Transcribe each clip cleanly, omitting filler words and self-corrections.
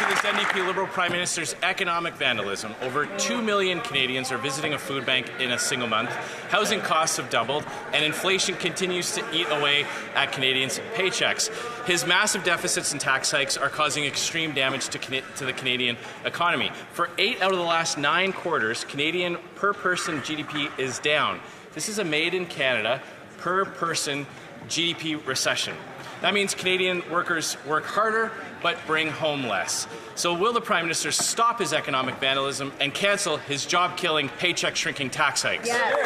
to this NDP Liberal Prime Minister's economic vandalism, over 2 million Canadians are visiting a food bank in a single month, housing costs have doubled, and inflation continues to eat away at Canadians' paychecks. His massive deficits and tax hikes are causing extreme damage to the Canadian economy. For 8 out of the last 9 quarters, Canadian per-person GDP is down. This is a made-in-Canada, per-person GDP recession. That means Canadian workers work harder but bring home less. So will the Prime Minister stop his economic vandalism and cancel his job-killing, paycheck-shrinking tax hikes? Yes.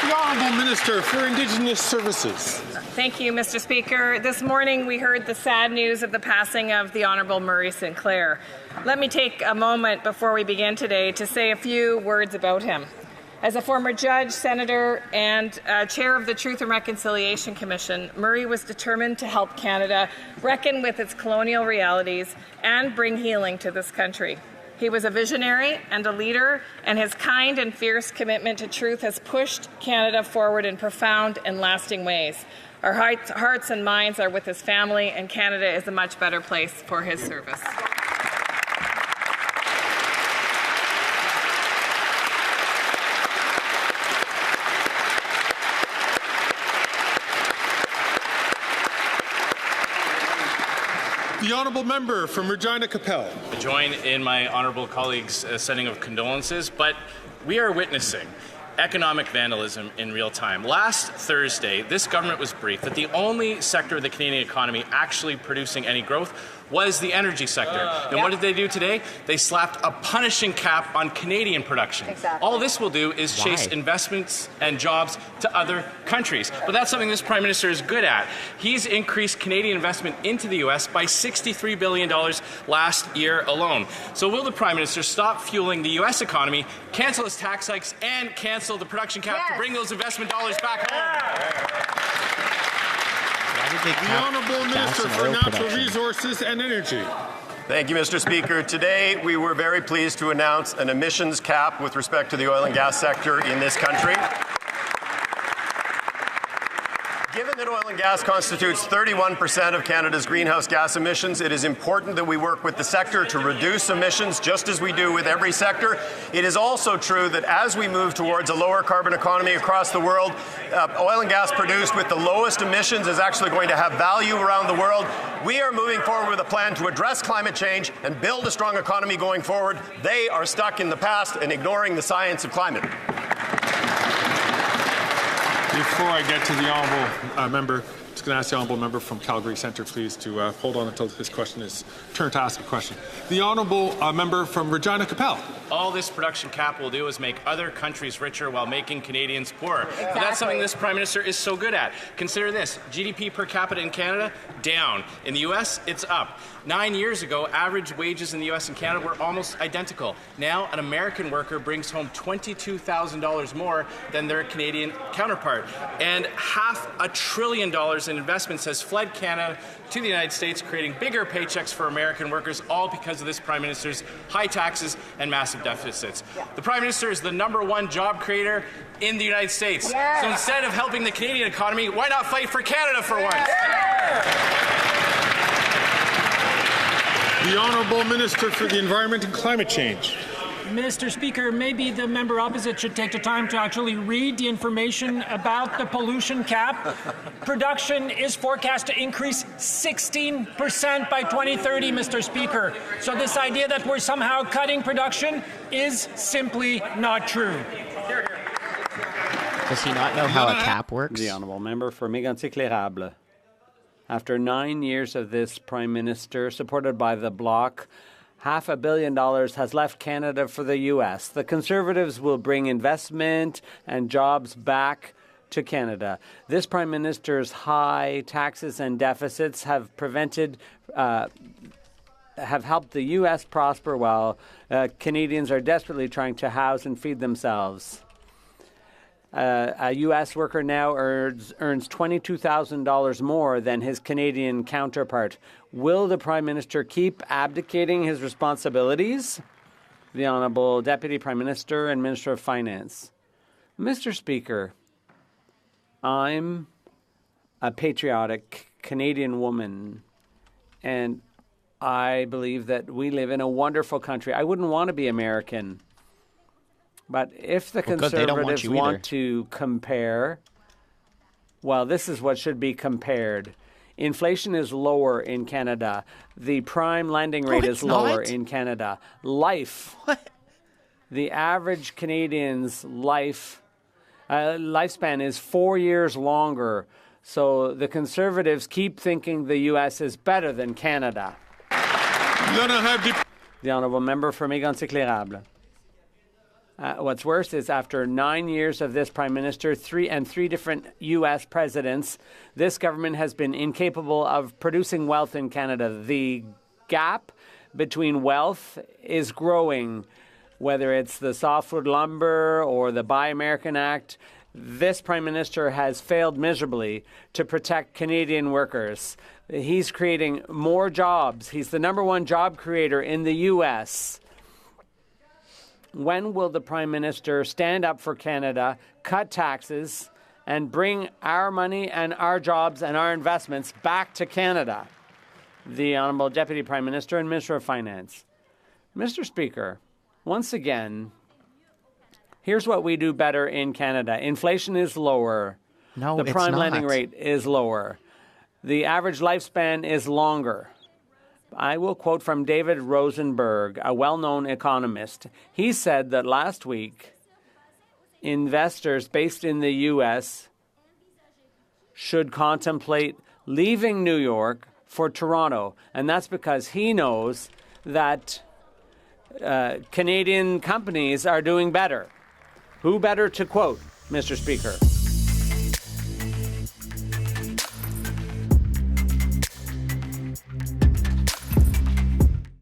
The Honourable Minister for Indigenous Services. Thank you, Mr. Speaker. This morning we heard the sad news of the passing of the Honourable Murray Sinclair. Let me take a moment before we begin today to say a few words about him. As a former judge, senator, and chair of the Truth and Reconciliation Commission, Murray was determined to help Canada reckon with its colonial realities and bring healing to this country. He was a visionary and a leader, and his kind and fierce commitment to truth has pushed Canada forward in profound and lasting ways. Our hearts and minds are with his family, and Canada is a much better place for his service. The Honourable Member from Regina Capel. I join in my honourable colleagues' sending of condolences, but we are witnessing economic vandalism in real time. Last Thursday, this government was briefed that the only sector of the Canadian economy actually producing any growth was the energy sector. And what did they do today? They slapped a punishing cap on Canadian production. Exactly. All this will do is chase investments and jobs to other countries. But that's something this Prime Minister is good at. He's increased Canadian investment into the U.S. by $63 billion last year alone. So will the Prime Minister stop fueling the U.S. economy, cancel his tax hikes, and cancel the production cap to bring those investment dollars back home? The Honourable Minister for Natural Resources and Energy. Thank you, Mr. Speaker. Today, we were very pleased to announce an emissions cap with respect to the oil and gas sector in this country. Given that oil and gas constitutes 31% of Canada's greenhouse gas emissions, it is important that we work with the sector to reduce emissions, just as we do with every sector. It is also true that as we move towards a lower carbon economy across the world, oil and gas produced with the lowest emissions is actually going to have value around the world. We are moving forward with a plan to address climate change and build a strong economy going forward. They are stuck in the past and ignoring the science of climate. Before I get to the Honourable Member, I'm just going to ask the Honourable Member from Calgary Centre, please, to hold on until his question is turn to ask a question. The Honourable Member from Regina Capel. All this production cap will do is make other countries richer while making Canadians poorer. Exactly. But that's something this Prime Minister is so good at. Consider this. GDP per capita in Canada, down. In the U.S., it's up. 9 years ago, average wages in the U.S. and Canada were almost identical. Now, an American worker brings home $22,000 more than their Canadian counterpart. And $500 billion in investments has fled Canada to the United States, creating bigger paychecks for American workers, all because of this Prime Minister's high taxes and massive deficits. The Prime Minister is the #1 job creator in the United States. Yeah. So instead of helping the Canadian economy, why not fight for Canada for once? The Honourable Minister for the Environment and Climate Change. Mr. Speaker, maybe the member opposite should take the time to actually read the information about the pollution cap. Production is forecast to increase 16% by 2030, Mr. Speaker. So this idea that we're somehow cutting production is simply not true. Does he not know how a cap works? The Honourable Member for Mégantic-L'Érable. After 9 years of this Prime Minister, supported by the Bloc, $500 million has left Canada for the U.S. The Conservatives will bring investment and jobs back to Canada. This Prime Minister's high taxes and deficits have helped the U.S. prosper while Canadians are desperately trying to house and feed themselves. A U.S. worker now earns $22,000 more than his Canadian counterpart. Will the Prime Minister keep abdicating his responsibilities? The Honourable Deputy Prime Minister and Minister of Finance. Mr. Speaker, I'm a patriotic Canadian woman, and I believe that we live in a wonderful country. I wouldn't want to be American. But if the Well, good, they don't want Conservatives you either. want to compare, well, this is what should be compared. Inflation is lower in Canada. The prime lending rate is it's lower not. in Canada. The average Canadian's lifespan is 4 years longer. So the Conservatives keep thinking the U.S. is better than Canada. The honourable member for Mégantic-L'Érable. What's worse is after 9 years of this Prime Minister, three different U.S. presidents, this government has been incapable of producing wealth in Canada. The gap between wealth is growing, whether it's the softwood lumber or the Buy American Act. This Prime Minister has failed miserably to protect Canadian workers. He's creating more jobs. He's the #1 job creator in the U.S. When will the Prime Minister stand up for Canada, cut taxes, and bring our money and our jobs and our investments back to Canada? The Honourable Deputy Prime Minister and Minister of Finance. Mr. Speaker, once again, here's what we do better in Canada. Inflation is lower. No, the it's prime not. lending rate is lower. The average lifespan is longer. I will quote from David Rosenberg, a well-known economist. He said that last week, investors based in the U.S. should contemplate leaving New York for Toronto. And that's because he knows that Canadian companies are doing better. Who better to quote, Mr. Speaker?